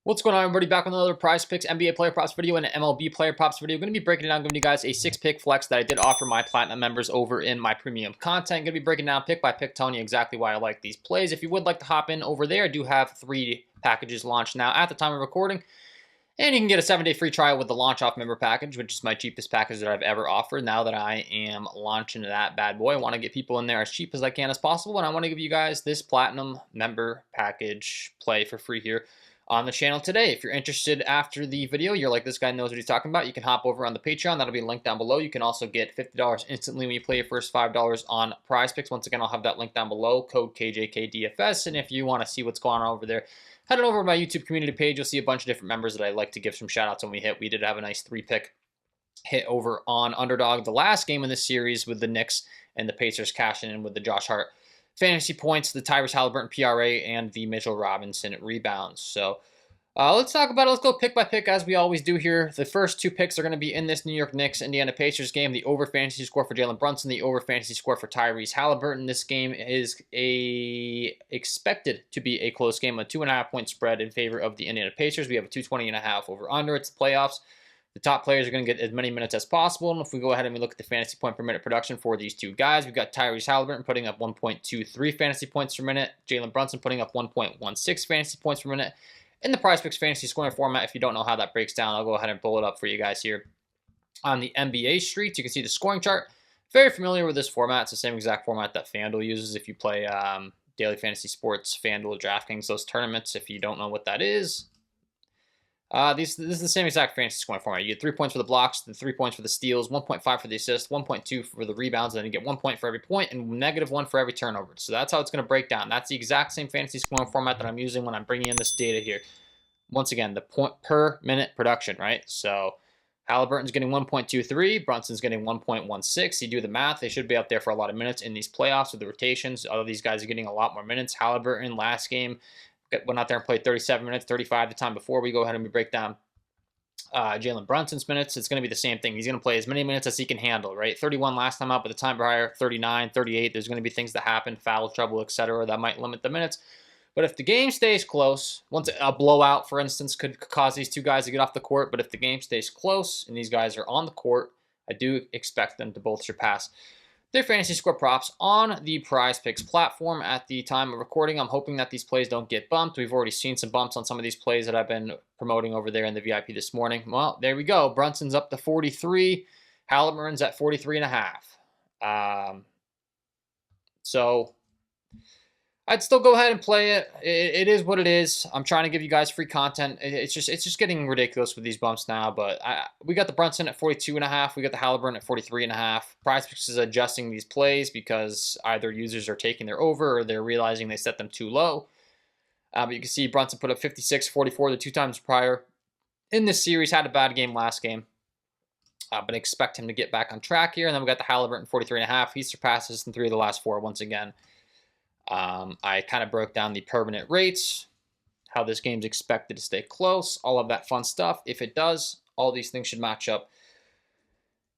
What's going on, everybody? Back with another Prize Picks NBA player props video and an MLB player props video. I'm going to be breaking it down, giving you guys a 6-pick flex that I did offer my platinum members over in my premium content. Going to be breaking down pick by pick, telling you exactly why I like these plays. If you would like to hop in over there, I do have 3 packages launched now at the time of recording. And you can get a 7-day free trial with the Launch Off member package, which is my cheapest package that I've ever offered. Now that I am launching that bad boy, I want to get people in there as cheap as I can as possible. And I want to give you guys this platinum member package play for free here on the channel today. If you're interested after the video, you're like, this guy knows what he's talking about, you can hop over on the Patreon. That'll be linked down below. You can also get $50 instantly when you play your first $5 on Prize Picks. Once again, I'll have that link down below, code KJKDFS. And if you want to see what's going on over there, head on over to my YouTube community page. You'll see a bunch of different members that I like to give some shout outs when we hit. We did have a nice 3-pick hit over on Underdog the last game in this series with the Knicks and the Pacers cashing in with the Josh Hart fantasy points, the Tyrese Halliburton PRA, and the Mitchell Robinson rebounds. So let's talk about it. Let's go pick by pick as we always do here. The first 2 picks are going to be in this New York Knicks Indiana Pacers game. The over fantasy score for Jalen Brunson, the over fantasy score for Tyrese Halliburton. This game is expected to be a close game, a 2.5-point spread in favor of the Indiana Pacers. We have a 220.5 over under. It's the playoffs. The top players are going to get as many minutes as possible. And if we go ahead and we look at the fantasy point per minute production for these 2 guys, we've got Tyrese Halliburton putting up 1.23 fantasy points per minute. Jalen Brunson putting up 1.16 fantasy points per minute. In the Prize Picks fantasy scoring format, if you don't know how that breaks down, I'll go ahead and pull it up for you guys here. On the NBA streets, you can see the scoring chart. Very familiar with this format. It's the same exact format that FanDuel uses if you play Daily Fantasy Sports, FanDuel, DraftKings, those tournaments. If you don't know what that is, this is the same exact fantasy scoring format. You get 3 points for the blocks, the 3 points for the steals, 1.5 for the assists, 1.2 for the rebounds, and then you get 1 point for every point and -1 for every turnover. So that's how it's going to break down. That's the exact same fantasy scoring format that I'm using when I'm bringing in this data here. Once again, the point per minute production, right? So Halliburton's getting 1.23, Brunson's getting 1.16. You do the math, they should be up there for a lot of minutes in these playoffs with the rotations. All of these guys are getting a lot more minutes. Halliburton last game went out there and played 37 minutes, 35 the time before. We go ahead and we break down Jalen Brunson's minutes. It's going to be the same thing. He's going to play as many minutes as he can handle, right? 31 last time out, but the time prior, 39, 38. There's going to be things that happen, foul trouble, etc., that might limit the minutes. But if the game stays close, once a blowout, for instance, could cause these 2 guys to get off the court. But if the game stays close and these guys are on the court, I do expect them to both surpass their fantasy score props on the Prize Picks platform at the time of recording. I'm hoping that these plays don't get bumped. We've already seen some bumps on some of these plays that I've been promoting over there in the VIP this morning. Well, there we go. Brunson's up to 43. Halliburton's at 43.5. So I'd still go ahead and play it. It is what it is. I'm trying to give you guys free content. It's just getting ridiculous with these bumps now. But we got the Brunson at 42.5. We got the Halliburton at 43.5. Prizepicks is adjusting these plays because either users are taking their over or they're realizing they set them too low. But you can see Brunson put up 56, 44 the 2 times prior in this series. Had a bad game last game. But expect him to get back on track here. And then we got the Halliburton 43.5. He surpasses in 3 of the last 4 once again. I kind of broke down the permanent rates, how this game's expected to stay close, all of that fun stuff. If it does, all these things should match up.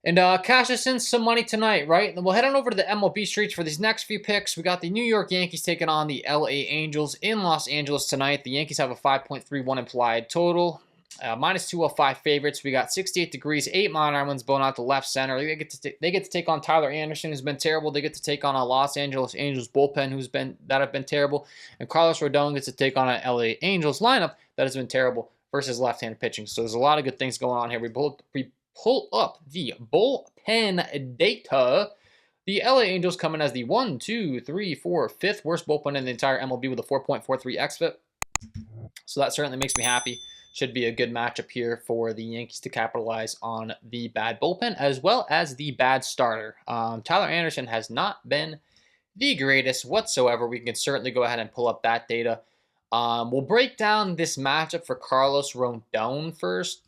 And cash us in some money tonight, right? And we'll head on over to the MLB streets for these next few picks. We got the New York Yankees taking on the LA Angels in Los Angeles tonight. The Yankees have a 5.31 implied total. -205 favorites. We got 68 degrees, 8 mile winds blowing out to left center. They get to take on Tyler Anderson, who's been terrible. They get to take on a Los Angeles Angels bullpen that have been terrible, and Carlos Rodon gets to take on an LA Angels lineup that has been terrible versus left-handed pitching. So there's a lot of good things going on here. We pull up the bullpen data. The LA Angels come in as the 1, 2, 3, 4, 5th worst bullpen in the entire MLB with a 4.43 xFIP. So that certainly makes me happy. Should be a good matchup here for the Yankees to capitalize on the bad bullpen as well as the bad starter. Tyler Anderson has not been the greatest whatsoever. We can certainly go ahead and pull up that data. We'll break down this matchup for Carlos Rodon first.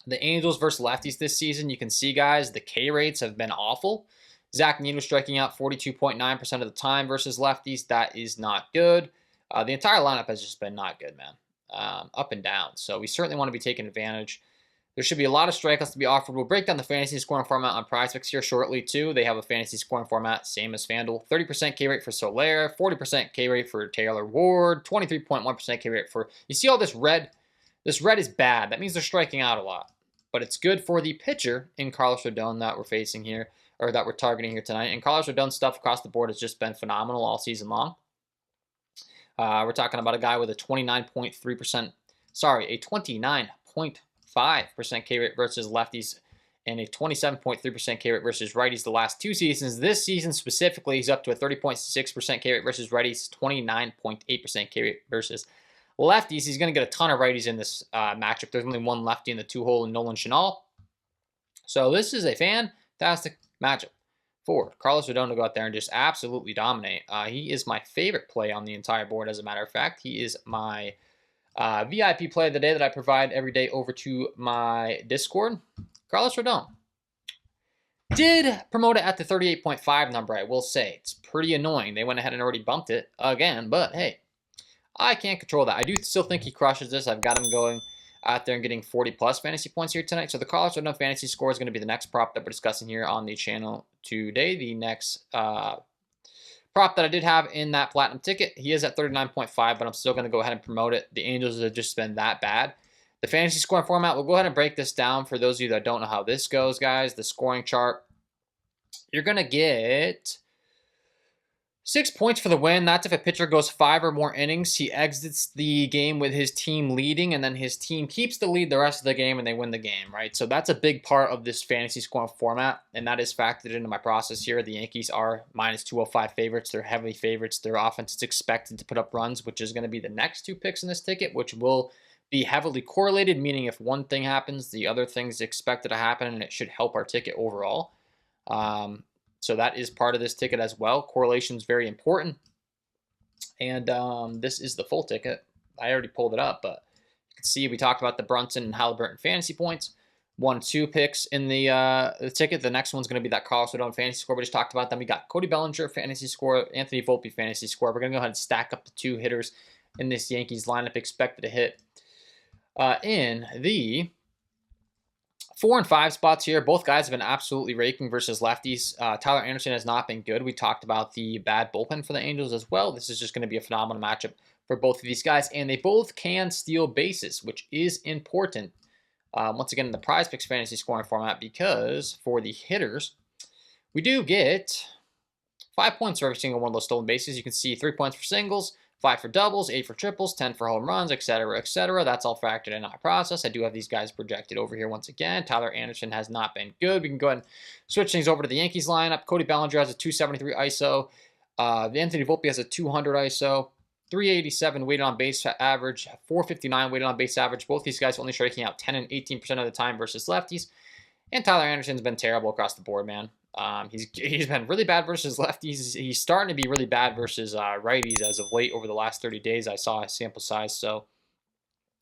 The Angels versus lefties this season, you can see, guys, the K rates have been awful. Zach Neto striking out 42.9% of the time versus lefties. That is not good. The entire lineup has just been not good, man. Up and down. So we certainly want to be taking advantage There should be a lot of strikeouts to be offered. We'll break down the fantasy scoring format on Prizepicks here shortly, too. They have a fantasy scoring format, same as FanDuel. 30% K rate for Soler, 40% K rate for Taylor Ward, 23.1% K rate for... You see all this red? This red is bad. That means they're striking out a lot. But it's good for the pitcher in Carlos Rodon that we're facing here, or that we're targeting here tonight. And Carlos Rodon's stuff across the board has just been phenomenal all season long. We're talking about a guy with a 29.3%, sorry, a 29.5% K rate versus lefties and a 27.3% K rate versus righties the last 2 seasons. This season specifically, he's up to a 30.6% K rate versus righties, 29.8% K rate versus lefties. He's going to get a ton of righties in this matchup. There's only one lefty in the 2-hole in Nolan Chanal. So this is a fantastic matchup for Carlos Rodon to go out there and just absolutely dominate. He is my favorite play on the entire board, as a matter of fact. He is my VIP play of the day that I provide every day over to my Discord. Carlos Rodon did promote it at the 38.5 number, I will say. It's pretty annoying. They went ahead and already bumped it again, but hey, I can't control that. I do still think he crushes this. I've got him going out there and getting 40-plus fantasy points here tonight. So the Carlos Rodon fantasy score is going to be the next prop that we're discussing here on the channel today. The next prop that I did have in that platinum ticket, he is at 39.5, but I'm still going to go ahead and promote it. The Angels have just been that bad. The fantasy scoring format, we'll go ahead and break this down for those of you that don't know how this goes, guys. The scoring chart, you're going to get 6 points for the win. That's if a pitcher goes 5 or more innings. He exits the game with his team leading, and then his team keeps the lead the rest of the game, and they win the game, right? So that's a big part of this fantasy scoring format, and that is factored into my process here. The Yankees are minus 205 favorites. They're heavy favorites. Their offense is expected to put up runs, which is going to be the next 2 picks in this ticket, which will be heavily correlated, meaning if one thing happens, the other thing's expected to happen, and it should help our ticket overall. So that is part of this ticket as well. Correlation is very important. And this is the full ticket. I already pulled it up, but you can see we talked about the Brunson and Halliburton fantasy points. 1-2 picks in the ticket. The next one's going to be that Carlos Rodon fantasy score we just talked about. Then we got Cody Bellinger fantasy score, Anthony Volpe fantasy score. We're going to go ahead and stack up the 2 hitters in this Yankees lineup expected to hit in the 4 and 5 spots here. Both guys have been absolutely raking versus lefties. Tyler Anderson has not been good. We talked about the bad bullpen for the Angels as well. This is just going to be a phenomenal matchup for both of these guys, and they both can steal bases, which is important. Once again, in the Prizepicks fantasy scoring format, because for the hitters, we do get 5 points for every single one of those stolen bases. You can see 3 points for singles, 5 for doubles, 8 for triples, 10 for home runs, etc., etc. That's all factored in our process. I do have these guys projected over here once again. Tyler Anderson has not been good. We can go ahead and switch things over to the Yankees lineup. Cody Bellinger has a 273 ISO. Anthony Volpe has a 200 ISO. 387 weighted on base average, 459 weighted on base average. Both these guys only striking out 10 and 18% of the time versus lefties. And Tyler Anderson's been terrible across the board, man. He's been really bad versus lefties. He's starting to be really bad versus righties as of late over the last 30 days. I saw his sample size. So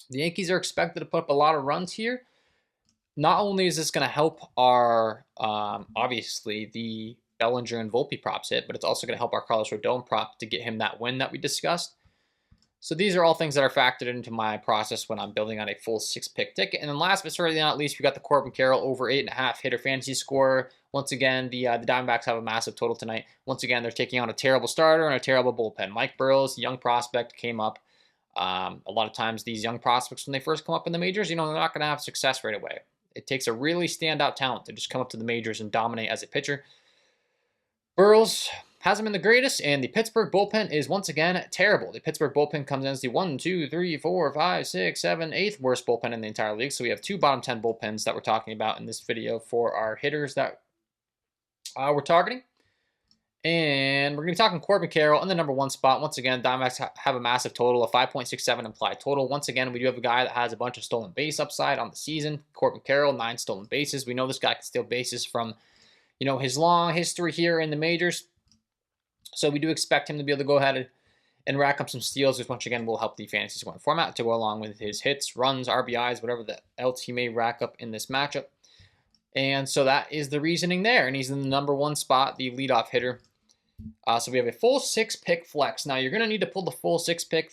the Yankees are expected to put up a lot of runs here. Not only is this going to help our, obviously, the Bellinger and Volpe props hit, but it's also going to help our Carlos Rodon prop to get him that win that we discussed. So these are all things that are factored into my process when I'm building on a full 6-pick ticket. And then last but certainly not least, we got the Corbin Carroll over 8.5 hitter fantasy score. Once again, the Diamondbacks have a massive total tonight. Once again, they're taking on a terrible starter and a terrible bullpen. Mike Burrows, young prospect, came up. A lot of times these young prospects, when they first come up in the majors, they're not going to have success right away. It takes a really standout talent to just come up to the majors and dominate as a pitcher. Burrows hasn't been the greatest, and the Pittsburgh bullpen is once again terrible. The Pittsburgh bullpen comes in as the 1, 2, 3, 4, 5, 6, 7, 8th worst bullpen in the entire league. So we have 2 bottom 10 bullpens that we're talking about in this video for our hitters that we're targeting. And we're going to be talking Corbin Carroll in the number 1 spot. Once again, Diamondbacks have a massive total of 5.67 implied total. Once again, we do have a guy that has a bunch of stolen base upside on the season. Corbin Carroll, 9 stolen bases. We know this guy can steal bases from, his long history here in the majors. So we do expect him to be able to go ahead and rack up some steals, which once again will help the fantasy scoring format to go along with his hits, runs, RBIs, whatever else he may rack up in this matchup. And so that is the reasoning there. And he's in the number 1 spot, the leadoff hitter. So we have a full 6-pick flex. Now you're going to need to pull the full 6-pick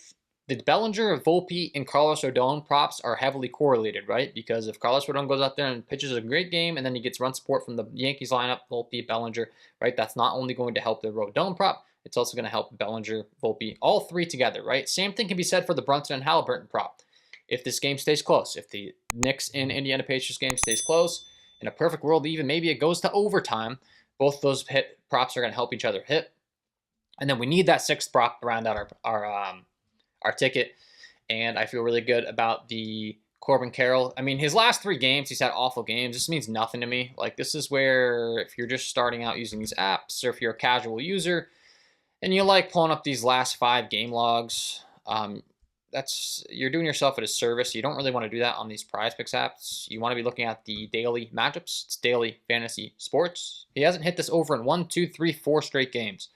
the Bellinger, Volpe, and Carlos Rodon props are heavily correlated, right? Because if Carlos Rodon goes out there and pitches a great game and then he gets run support from the Yankees lineup, Volpe, Bellinger, right? That's not only going to help the Rodon prop, it's also going to help Bellinger, Volpe, all three together, right? Same thing can be said for the Brunson and Halliburton prop. If this game stays close, if the Knicks and Indiana Pacers game stays close, in a perfect world, even maybe it goes to overtime, both those hit props are going to help each other hit. And then we need that sixth prop to round out our ticket. And I feel really good about the Corbin Carroll. I mean, his last 3 games, he's had awful games. This means nothing to me. Like, this is where if you're just starting out using these apps, or if you're a casual user and you like pulling up these last 5 game logs, you're doing yourself a disservice. You don't really want to do that on these Prizepicks apps. You want to be looking at the daily matchups. It's daily fantasy sports. He hasn't hit this over in 1, 2, 3, 4 straight games.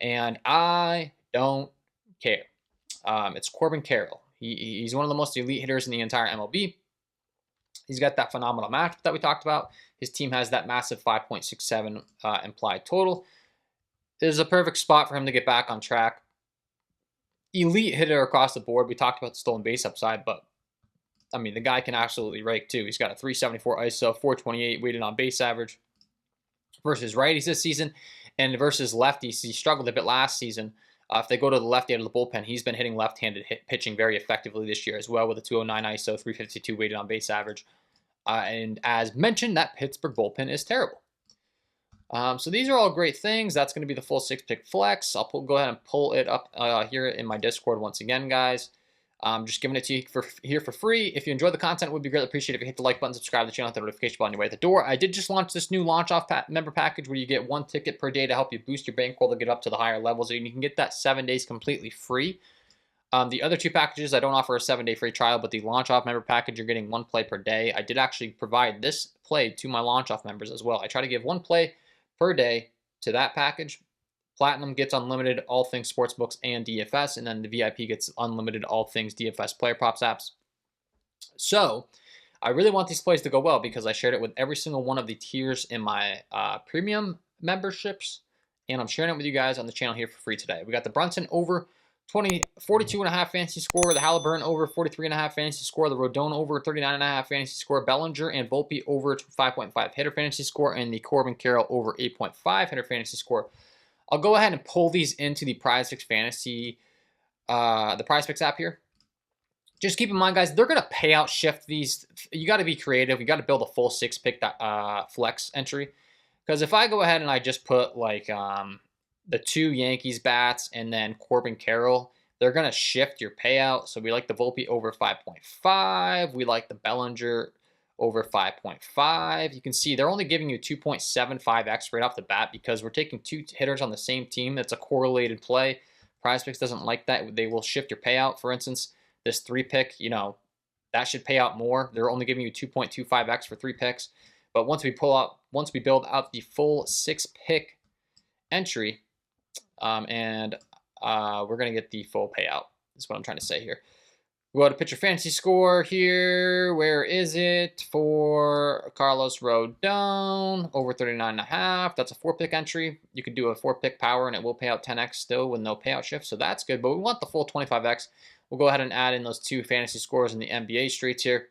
And I don't care. It's Corbin Carroll. He's one of the most elite hitters in the entire MLB. He's got that phenomenal matchup that we talked about. His team has that massive 5.67 implied total. This is a perfect spot for him to get back on track. Elite hitter across the board. We talked about the stolen base upside, but I mean, the guy can absolutely rake too. He's got a 374 ISO, 428 weighted on base average versus righties this season, and versus lefties. He struggled a bit last season. If they go to the lefty out of the bullpen, he's been hitting left-handed pitching very effectively this year as well with a 209 ISO, 352 weighted on base average. And as mentioned, that Pittsburgh bullpen is terrible. So these are all great things. That's going to be the full 6-pick flex. I'll go ahead and pull it up here in my Discord once again, guys. Just giving it to you here for free. If you enjoyed the content, it would be greatly appreciated if you hit the like button, subscribe to the channel, hit the notification button on your way at the door. I did just launch this new launch-off member package where you get 1 ticket per day to help you boost your bankroll to get up to the higher levels, and you can get that 7 days completely free. The other 2 packages, I don't offer a 7-day free trial, but the launch-off member package, you're getting 1 play per day. I did actually provide this play to my launch-off members as well. I try to give 1 play per day to that package. Platinum gets unlimited all things sportsbooks and DFS, and then the VIP gets unlimited all things DFS player props apps. So I really want these plays to go well because I shared it with every single one of the tiers in my premium memberships, and I'm sharing it with you guys on the channel here for free today. We got the Brunson over 42.5 fantasy score, the Halliburton over 43.5 fantasy score, the Rodon over 39.5 fantasy score, Bellinger and Volpe over 5.5 hitter fantasy score, and the Corbin Carroll over 8.5 hitter fantasy score. I'll go ahead and pull these into the Prizepicks fantasy, the Prizepicks app here. Just keep in mind, guys, they're going to payout shift these. You got to be creative. You got to build a full 6-pick flex entry. Because if I go ahead and I just put like the 2 Yankees bats and then Corbin Carroll, they're going to shift your payout. So we like the Volpe over 5.5. We like the Bellinger over 5.5. You can see they're only giving you 2.75x right off the bat because we're taking 2 hitters on the same team. That's a correlated play. Prizepicks doesn't like that. They will shift your payout. For instance, this 3-pick, you know, that should pay out more. They're only giving you 2.25x for 3 picks. But once we build out the full 6-pick entry, we're going to get the full payout. That's what I'm trying to say here. We go to pitcher fantasy score here. Where is it for Carlos Rodon? Over 39.5. That's a 4-pick entry. You could do a 4-pick power and it will pay out 10x still with no payout shift. So that's good. But we want the full 25x. We'll go ahead and add in those 2 fantasy scores in the NBA streets here.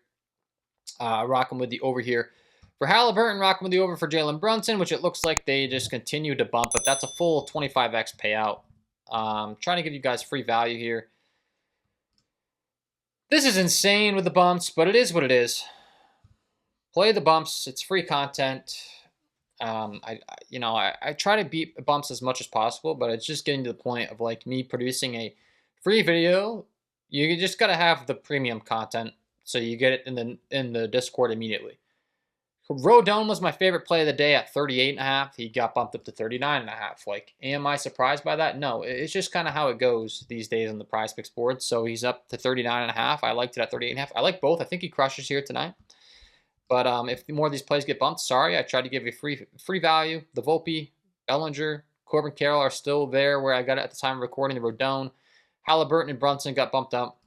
Rocking with the over here for Halliburton. Rocking with the over for Jalen Brunson, which it looks like they just continue to bump. But that's a full 25x payout. Trying to give you guys free value here. This is insane with the bumps, but it is what it is. Play the bumps. It's free content. I try to beat bumps as much as possible, but it's just getting to the point of like me producing a free video. You just gotta have the premium content, so you get it in the Discord immediately. Rodon was my favorite play of the day at 38.5. He got bumped up to 39.5. Like, am I surprised by that? No, it's just kind of how it goes these days on the Prizepicks board. So he's up to 39.5. I liked it at 38.5. I like both. I think he crushes here tonight. But if more of these plays get bumped, sorry. I tried to give you free value. The Volpe, Bellinger, Corbin Carroll are still there where I got it at the time of recording. The Rodon, Halliburton, and Brunson got bumped up.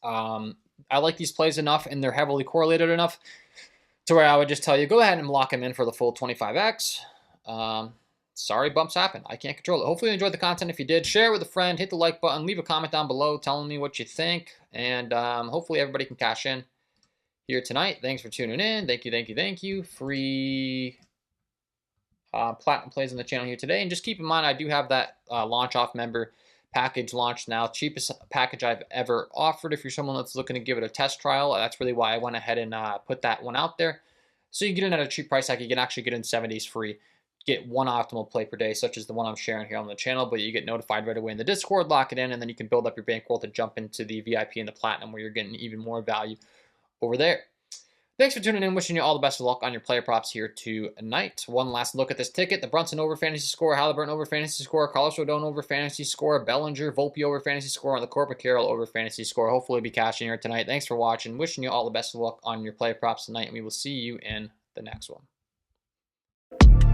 I like these plays enough, and they're heavily correlated enough to where I would just tell you, go ahead and lock him in for the full 25x. sorry, bumps happen. I can't control it. Hopefully you enjoyed the content. If you did, share it with a friend, hit the like button, leave a comment down below telling me what you think, and hopefully everybody can cash in here tonight. Thanks for tuning in. Thank you. Free platinum plays on the channel here today. And just keep in mind, I do have that launch off member package launched now. Cheapest package I've ever offered. If you're someone that's looking to give it a test trial, that's really why I went ahead and put that one out there. So you get in at a cheap price tag. You can actually get in 70s free. Get one optimal play per day, such as the one I'm sharing here on the channel, but you get notified right away in the Discord, lock it in, and then you can build up your bankroll to jump into the VIP and the Platinum, where you're getting even more value over there. Thanks for tuning in. Wishing you all the best of luck on your player props here tonight. One last look at this ticket. The Brunson over fantasy score, Halliburton over fantasy score, Carlos Rodon over fantasy score, Bellinger, Volpe over fantasy score, and the Corbett Carroll over fantasy score. Hopefully be cashing here tonight. Thanks for watching. Wishing you all the best of luck on your player props tonight, and we will see you in the next one.